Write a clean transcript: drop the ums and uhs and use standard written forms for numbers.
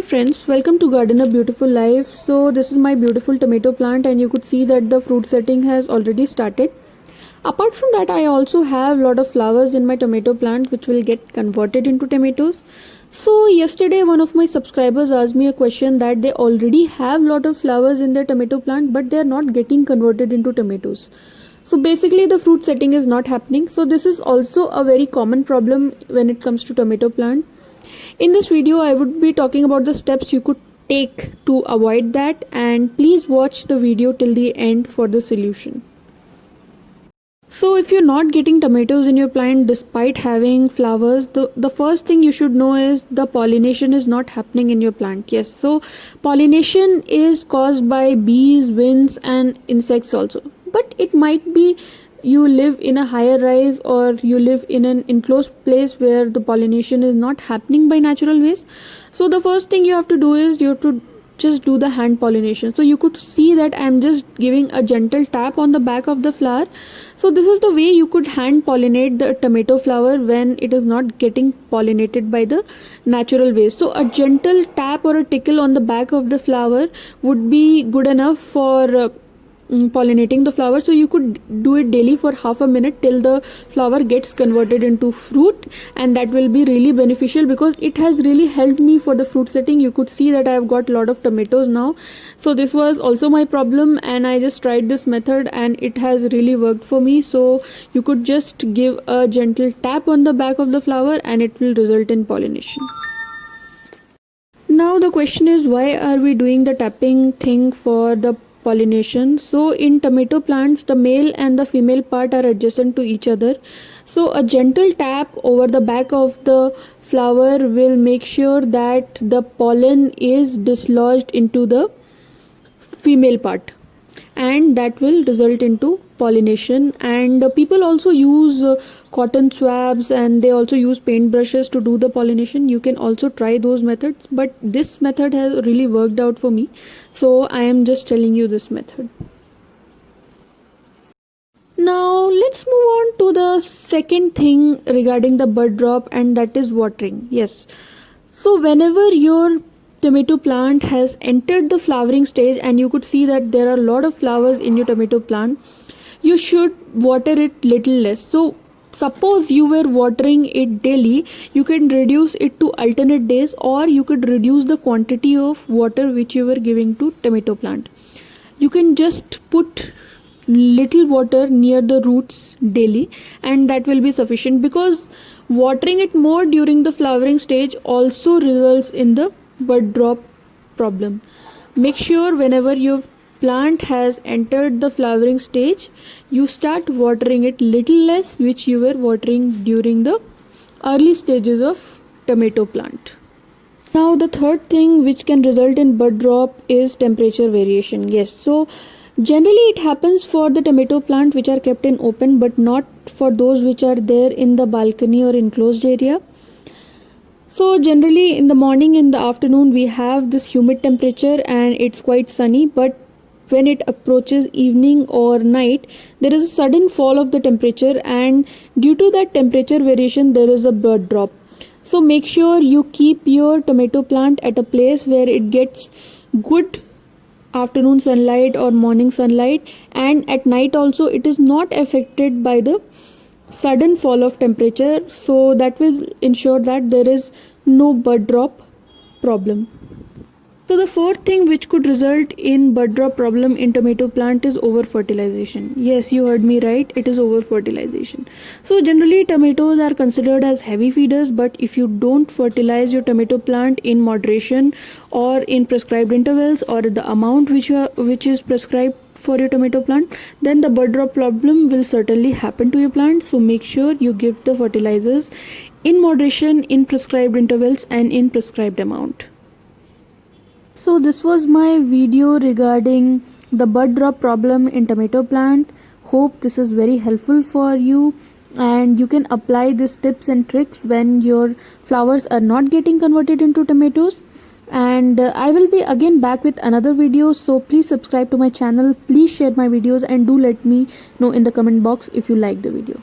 friends, welcome to Garden a Beautiful Life. So this is my beautiful tomato plant and you could see that the fruit setting has already started. Apart from that, I also have lot of flowers in my tomato plant which will get converted into tomatoes. So yesterday one of my subscribers asked me a question that they already have lot of flowers in their tomato plant but they are not getting converted into tomatoes. So basically the fruit setting is not happening. So this is also a very common problem when it comes to tomato plant. In this video, I would be talking about the steps you could take to avoid that, and please watch the video till the end for the solution. So if you're not getting tomatoes in your plant despite having flowers, the first thing you should know is the pollination is not happening in your plant. Yes, so pollination is caused by bees, winds and insects also. But it might be you live in a higher rise or you live in an enclosed place where the pollination is not happening by natural ways. So the first thing you have to do is you have to just do the hand pollination. So you could see that I'm just giving a gentle tap on the back of the flower. So this is the way you could hand pollinate the tomato flower when it is not getting pollinated by the natural ways. So a gentle tap or a tickle on the back of the flower would be good enough for pollinating the flower. So you could do it daily for half a minute till the flower gets converted into fruit, and that will be really beneficial because it has really helped me for the fruit setting. You could see that I have got a lot of tomatoes now. So this was also my problem and I just tried this method and it has really worked for me. So you could just give a gentle tap on the back of the flower and it will result in pollination. Now the question is, why are we doing the tapping thing for the pollination? So in tomato plants, the male and the female part are adjacent to each other. So a gentle tap over the back of the flower will make sure that the pollen is dislodged into the female part, and that will result into pollination. And people also use cotton swabs and they also use paint brushes to do the pollination. You can also try those methods, but this method has really worked out for me, so I am just telling you this method. Now let's move on to the second thing regarding the bud drop, and that is watering. Yes, so whenever your tomato plant has entered the flowering stage and you could see that there are a lot of flowers in your tomato plant, you should water it little less. So suppose you were watering it daily, you can reduce it to alternate days, or you could reduce the quantity of water which you were giving to tomato plant. You can just put little water near the roots daily and that will be sufficient, because watering it more during the flowering stage also results in the bud drop problem. Make sure whenever your plant has entered the flowering stage, you start watering it little less which you were watering during the early stages of tomato plant. Now the third thing which can result in bud drop is temperature variation. Yes, so generally it happens for the tomato plant which are kept in open, but not for those which are there in the balcony or enclosed area. So generally in the morning, in the afternoon, we have this humid temperature and it's quite sunny, but when it approaches evening or night, there is a sudden fall of the temperature, and due to that temperature variation there is a bud drop. So make sure you keep your tomato plant at a place where it gets good afternoon sunlight or morning sunlight, and at night also it is not affected by the sudden fall of temperature. So that will ensure that there is no bud drop problem. So the fourth thing which could result in bud drop problem in tomato plant is over fertilization. Yes, you heard me right, it is over fertilization. So generally tomatoes are considered as heavy feeders, but if you don't fertilize your tomato plant in moderation or in prescribed intervals or the amount which is prescribed for your tomato plant, then the bud drop problem will certainly happen to your plant. So make sure you give the fertilizers in moderation, in prescribed intervals and in prescribed amount. So this was my video regarding the bud drop problem in tomato plant. Hope this is very helpful for you and you can apply these tips and tricks when your flowers are not getting converted into tomatoes. And I will be again back with another video, so please subscribe to my channel, please share my videos and do let me know in the comment box if you like the video.